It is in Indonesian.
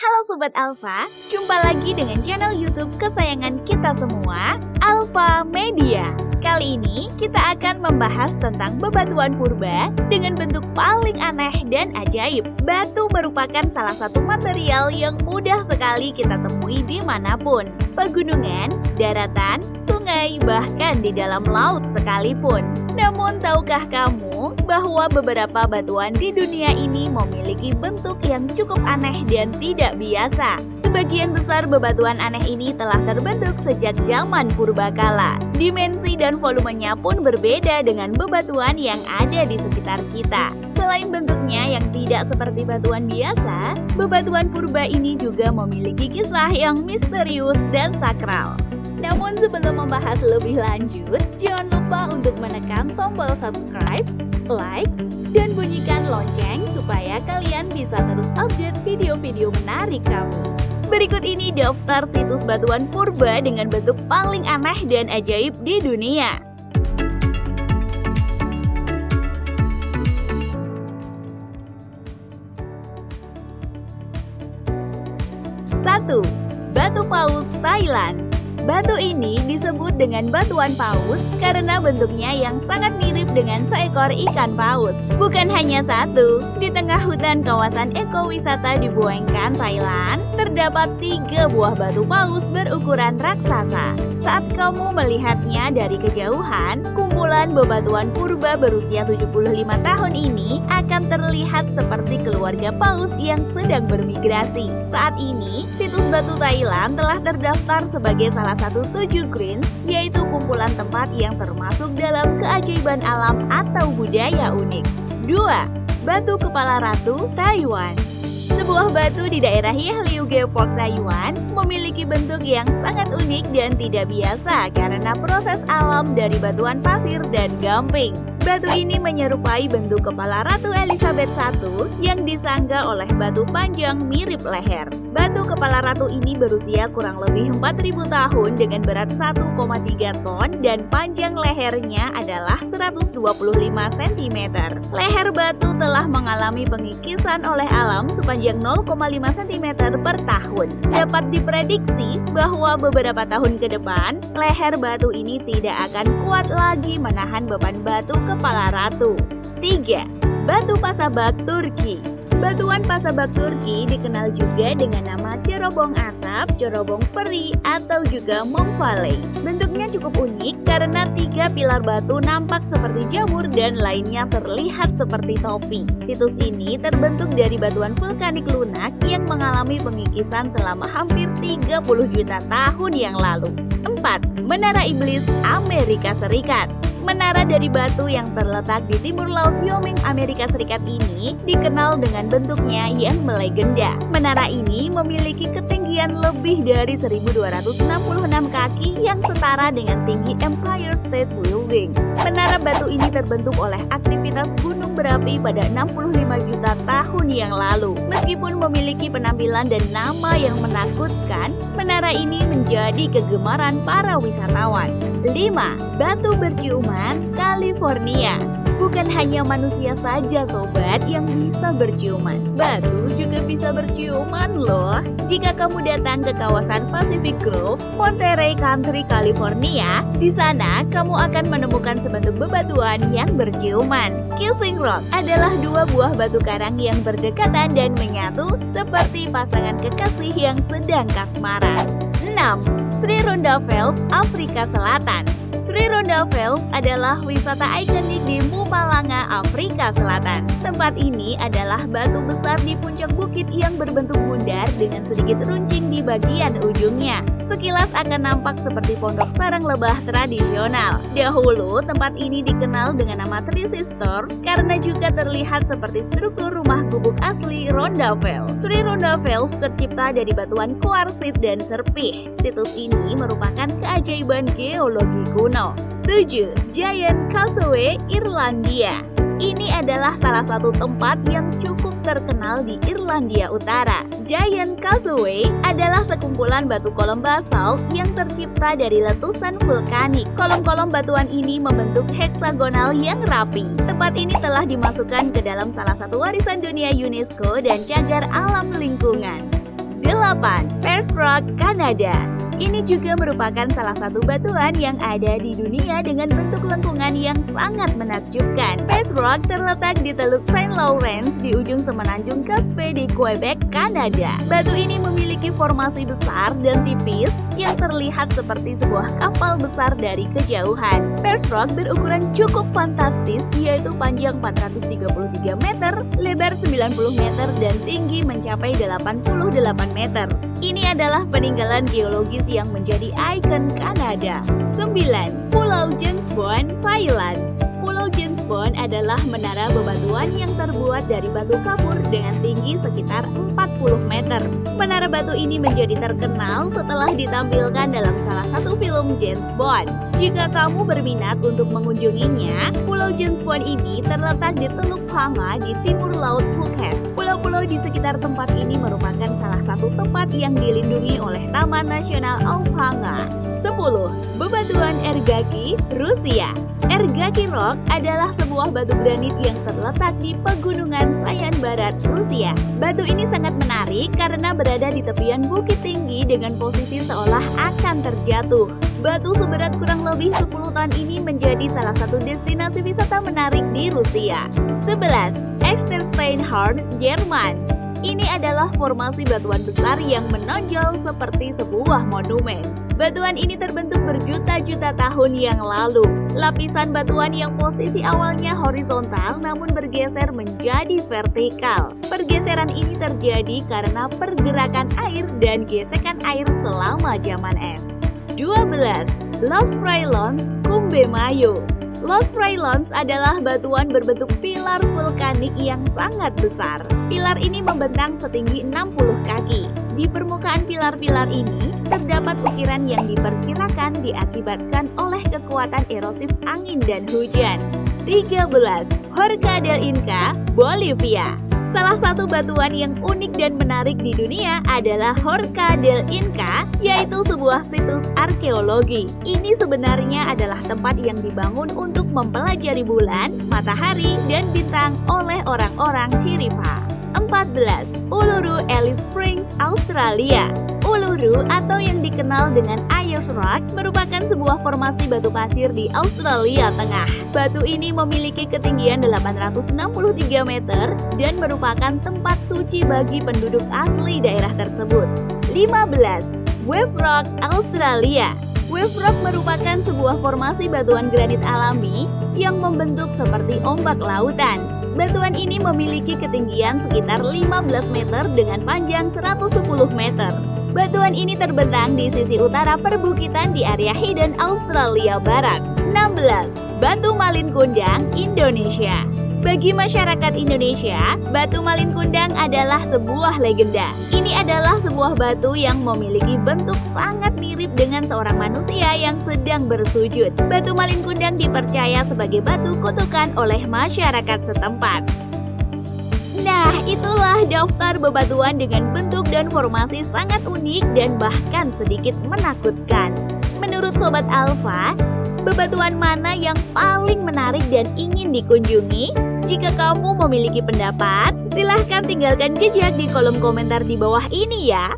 Halo Sobat Alfa, jumpa lagi dengan channel YouTube kesayangan kita semua, Alfa Media. Kali ini kita akan membahas tentang bebatuan purba dengan bentuk paling aneh dan ajaib. Batu merupakan salah satu material yang mudah sekali kita temui dimanapun. Pegunungan, daratan, sungai, bahkan di dalam laut sekalipun. Namun tahukah kamu bahwa beberapa batuan di dunia ini memiliki bentuk yang cukup aneh dan tidak biasa? Sebagian besar bebatuan aneh ini telah terbentuk sejak zaman purbakala. Dimensi dan volumenya pun berbeda dengan bebatuan yang ada di sekitar kita. Selain bentuknya yang tidak seperti batuan biasa, bebatuan purba ini juga memiliki kisah yang misterius dan sakral. Namun sebelum membahas lebih lanjut, jangan lupa untuk menekan tombol subscribe, like, dan bunyikan lonceng supaya kalian bisa terus update video-video menarik kami. Berikut ini daftar situs batuan purba dengan bentuk paling aneh dan ajaib di dunia. 1. Batu Paus Thailand. Batu ini disebut dengan batuan paus karena bentuknya yang sangat mirip dengan seekor ikan paus. Bukan hanya satu, di tengah hutan kawasan ekowisata di Muang Kan, Thailand, terdapat 3 buah batu paus berukuran raksasa. Saat kamu melihatnya dari kejauhan, kumpulan bebatuan purba berusia 75 tahun ini akan terlihat seperti keluarga paus yang sedang bermigrasi. Saat ini, situs batu Thailand telah terdaftar sebagai salah satu 7 greens, yaitu kumpulan tempat yang termasuk dalam keajaiban alam atau budaya unik. 2. Batu Kepala Ratu, Taiwan. Sebuah batu di daerah Yehliuge Park, Taiwan memiliki bentuk yang sangat unik dan tidak biasa karena proses alam dari batuan pasir dan gamping. Batu ini menyerupai bentuk kepala Ratu Elizabeth I yang disangga oleh batu panjang mirip leher. Batu kepala ratu ini berusia kurang lebih 4.000 tahun dengan berat 1,3 ton dan panjang lehernya adalah 125 cm. Leher batu telah mengalami pengikisan oleh alam sepanjang 0,5 cm per tahun. Dapat diprediksi bahwa beberapa tahun ke depan, leher batu ini tidak akan kuat lagi menahan beban batu kepala ratu. 3. Batu Pasabak, Turki. Batuan Pasabak Turki dikenal juga dengan nama cerobong asap, cerobong peri, atau juga Mongvalley. Bentuknya cukup unik karena 3 pilar batu nampak seperti jamur dan lainnya terlihat seperti topi. Situs ini terbentuk dari batuan vulkanik lunak yang mengalami pengikisan selama hampir 30 juta tahun yang lalu. 4. Menara Iblis, Amerika Serikat. Menara dari batu yang terletak di timur laut Wyoming, Amerika Serikat ini dikenal dengan bentuknya yang melegenda. Menara ini memiliki ketinggian lebih dari 1.266 kaki yang setara dengan tinggi Empire State Building. Menara batu ini terbentuk oleh aktivitas gunung berapi pada 65 juta tahun yang lalu. Meskipun memiliki penampilan dan nama yang menakutkan, menara ini menjadi kegemaran para wisatawan. 5. Batu Berciuman, California. Bukan hanya manusia saja sobat yang bisa berciuman, batu juga bisa berciuman loh. Jika kamu datang ke kawasan Pacific Grove, Monterey Country, California, di sana kamu akan menemukan sebentuk bebatuan yang berciuman. Kissing Rock adalah 2 buah batu karang yang berdekatan dan menyatu seperti pasangan kekasih yang sedang kasmaran. 6. Trironda Falls, Afrika Selatan. Trironda Falls adalah wisata ikonik di Mpumalanga, Afrika Selatan. Tempat ini adalah batu besar di puncak bukit yang berbentuk bundar dengan sedikit runcing di bagian ujungnya. Sekilas akan nampak seperti pondok sarang lebah tradisional. Dahulu, tempat ini dikenal dengan nama Three Sisters karena juga terlihat seperti struktur rumah gubuk asli Ronda Falls. Trironda Falls tercipta dari batuan kuarsit dan serpih. Situs ini merupakan keajaiban geologi kuno. 7. Giant Causeway, Irlandia. Ini adalah salah satu tempat yang cukup terkenal di Irlandia Utara. Giant Causeway adalah sekumpulan batu kolom basalt yang tercipta dari letusan vulkanik. Kolom-kolom batuan ini membentuk heksagonal yang rapi. Tempat ini telah dimasukkan ke dalam salah satu warisan dunia UNESCO dan cagar alam lingkungan. 8. Perth Rock, Kanada. Ini juga merupakan salah satu batuan yang ada di dunia dengan bentuk lengkungan yang sangat menakjubkan. Perth Rock terletak di Teluk Saint Lawrence di ujung semenanjung Caspe di Quebec, Kanada. Batu ini memiliki formasi besar dan tipis yang terlihat seperti sebuah kapal besar dari kejauhan. Perth Rock berukuran cukup fantastis, yaitu panjang 433 meter, lebar 90 meter, dan tinggi mencapai 88 meter. Ini adalah peninggalan geologis yang menjadi ikon Kanada. 9. Pulau James Bond, Thailand. Pulau James Bond adalah menara bebatuan yang terbuat dari batu kapur dengan tinggi sekitar 40 meter. Menara batu ini menjadi terkenal setelah ditampilkan dalam salah satu film James Bond. Jika kamu berminat untuk mengunjunginya, Pulau James Bond ini terletak di Teluk Phanga di timur laut Phuket. Pulau-pulau di sekitar tempat ini merupakan salah satu tempat yang dilindungi oleh Taman Nasional Phanga. 10. Bebatuan Ergaki, Rusia. Ergaki Rock adalah sebuah batu granit yang terletak di pegunungan Sayan Barat, Rusia. Batu ini sangat menarik karena berada di tepian bukit tinggi dengan posisi seolah akan terjatuh. Batu seberat kurang lebih 10 ton ini menjadi salah satu destinasi wisata menarik di Rusia. 11. Extersteinhorn, Jerman. Ini adalah formasi batuan besar yang menonjol seperti sebuah monumen. Batuan ini terbentuk berjuta-juta tahun yang lalu. Lapisan batuan yang posisi awalnya horizontal namun bergeser menjadi vertikal. Pergeseran ini terjadi karena pergerakan air dan gesekan air selama zaman es. 12. Los Frailones, Cumbemayo. Los Frailones adalah batuan berbentuk pilar vulkanik yang sangat besar. Pilar ini membentang setinggi 60 kaki. Di permukaan pilar-pilar ini terdapat ukiran yang diperkirakan diakibatkan oleh kekuatan erosif angin dan hujan. 13. Horca del Inca, Bolivia. Salah satu batuan yang unik dan menarik di dunia adalah Horca del Inca, yaitu sebuah situs arkeologi. Ini sebenarnya adalah tempat yang dibangun untuk mempelajari bulan, matahari, dan bintang oleh orang-orang Chiripa. 14. Uluru Alice Springs, Australia. Uluru atau yang dikenal dengan Ayers Rock merupakan sebuah formasi batu pasir di Australia Tengah. Batu ini memiliki ketinggian 863 meter dan merupakan tempat suci bagi penduduk asli daerah tersebut. 15. Wave Rock, Australia. Wave Rock merupakan sebuah formasi batuan granit alami yang membentuk seperti ombak lautan. Batuan ini memiliki ketinggian sekitar 15 meter dengan panjang 110 meter. Batuan ini terbentang di sisi utara perbukitan di area Hidden, Australia Barat. 16. Batu Malin Kundang, Indonesia. Bagi masyarakat Indonesia, Batu Malin Kundang adalah sebuah legenda. Ini adalah sebuah batu yang memiliki bentuk sangat mirip dengan seorang manusia yang sedang bersujud. Batu Malin Kundang dipercaya sebagai batu kutukan oleh masyarakat setempat. Nah, itulah daftar bebatuan dengan bentuk dan formasi sangat unik dan bahkan sedikit menakutkan. Menurut Sobat Alfa, bebatuan mana yang paling menarik dan ingin dikunjungi? Jika kamu memiliki pendapat, silahkan tinggalkan jejak di kolom komentar di bawah ini ya.